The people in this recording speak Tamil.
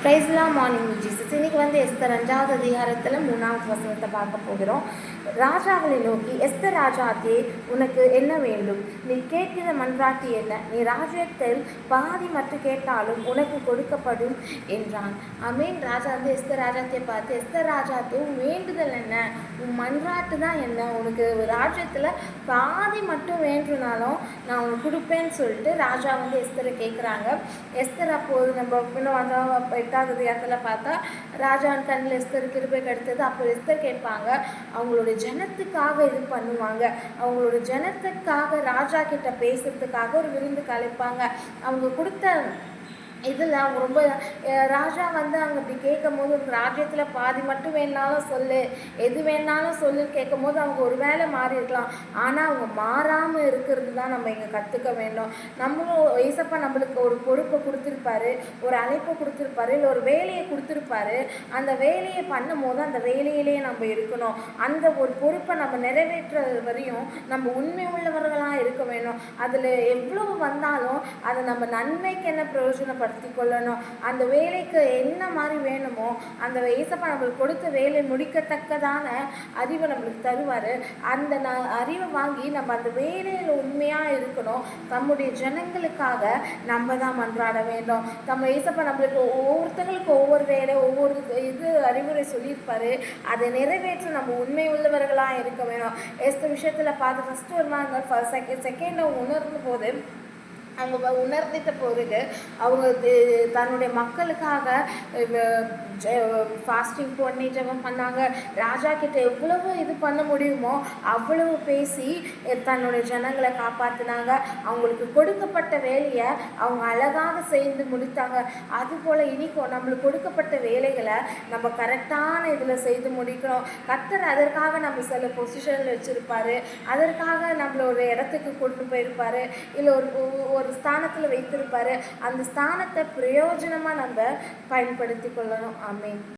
பிரைஸ்லாம் மார்னிங் ஜீசஸ். இன்னைக்கு எஸ்தர் 5வது அதிகாரத்தில் 3வது வசனத்தை பார்க்க போகிறோம். ராஜாவை நோக்கி, எஸ்தர் ராஜாத்தே, உனக்கு என்ன வேண்டும்? நீ கேட்கிற மன்றாட்டி என்ன? நீ ராஜ்யத்தில் பாதி மட்டும் கேட்டாலும் உனக்கு கொடுக்கப்படும் என்றான். அமீன். ராஜா எஸ்தர் ராஜாத்தை பார்த்து, எஸ்தர் ராஜாத்தே, உன் வேண்டுதல் என்ன? உன் மன்றாட்டு தான் என்ன? உனக்கு ராஜ்யத்தில் பாதி மட்டும் வேண்டுனாலும் நான் உனக்கு கொடுப்பேன்னு சொல்லிட்டு ராஜா எஸ்தரை கேட்குறாங்க. எஸ்தர் அப்போது நம்ம இன்னும் 8வது அதிகாரத்தில் பார்த்தா ராஜாவின் கண்ணில் எஸ்தர் கிருபை கிடைத்தது. அப்போ எஸ்தர் கேட்பாங்க, அவங்களோட ஜனத்துக்காக இது பண்ணுவாங்க. அவங்களோட ஜனத்துக்காக ராஜா கிட்ட பேசுறதுக்காக ஒரு விருந்துக்கு அழைப்பாங்க. அவங்க கொடுத்த இதில் அவங்க ரொம்ப ராஜா அவங்க அப்படி கேட்கும் போது, ஒரு ராஜ்யத்தில் பாதி மட்டும் வேணாலும் சொல்லு, எது வேணாலும் சொல்லுன்னு கேட்கும் போது அவங்க ஒரு வேளை மாறி இருக்கலாம். ஆனால் அவங்க மாறாமல் இருக்கிறது தான் நம்ம இங்கே கற்றுக்க வேண்டும். நம்மளும் ஏசப்பா நம்மளுக்கு ஒரு பொறுப்பை கொடுத்துருப்பாரு, ஒரு அழைப்பை கொடுத்துருப்பாரு, இல்லை ஒரு வேலையை கொடுத்துருப்பாரு. அந்த வேலையை பண்ணும் போது அந்த வேலையிலேயே நம்ம இருக்கணும். அந்த ஒரு பொறுப்பை நம்ம நிறைவேற்றுறது வரையும் நம்ம உண்மை உள்ளவர்களாக இருக்க வேணும். அதில் எவ்வளவு வந்தாலும் அதை நம்ம நன்மைக்கு என்ன பிரயோஜனப்படுத்த கொள்ளணும். அந்த வேலைக்கு என்ன மாதிரி வேணுமோ அந்த ஏசப்பா நம்மளுக்கு கொடுத்த வேலை முடிக்கத்தக்கதான அறிவை நம்மளுக்கு தருவார். அந்த அறிவை வாங்கி நம்ம அந்த வேலையில் உண்மையாக இருக்கணும். நம்முடைய ஜனங்களுக்காக நம்ம தான் மன்றாட வேண்டும். நம்ம ஏசப்பா நம்மளுக்கு ஒவ்வொருத்தங்களுக்கு ஒவ்வொரு வேலை, ஒவ்வொரு இது அறிவுரை சொல்லியிருப்பாரு. அதை நிறைவேற்ற நம்ம உண்மை உள்ளவர்களாக இருக்க வேணும். எஸ்தர் விஷயத்தில் பார்த்து ஃபஸ்ட்டு ஒரு நாள் செகண்ட் உணர்ந்த போது, அவங்க உணர்ந்திட்ட பிறகு அவங்க தன்னுடைய மக்களுக்காக ஃபாஸ்டிங் பண்ணி ஜெபம் பண்ணாங்க. ராஜா கிட்ட எவ்வளவு இது பண்ண முடியுமோ அவ்வளவு பேசி தன்னுடைய ஜனங்களை காப்பாற்றினாங்க. அவங்களுக்கு கொடுக்கப்பட்ட வேலையை அவங்க அழகாக செய்து முடித்தாங்க. அதுபோல் இனிக்கும் நம்மளுக்கு கொடுக்கப்பட்ட வேலைகளை நம்ம கரெக்டான இதில் செய்து முடிக்கணும். கர்த்தர் அதற்காக நம்ம சில பொசிஷனில் வச்சுருப்பாரு, அதற்காக நம்மள ஒரு இடத்துக்கு கொண்டு போயிருப்பாரு, இல்லை ஒரு ஸ்தானத்தில் வைத்திருப்பாரு. அந்த ஸ்தானத்தை பிரயோஜனமாக நம்ம பயன்படுத்தி கொள்ளணும். ஆமென்.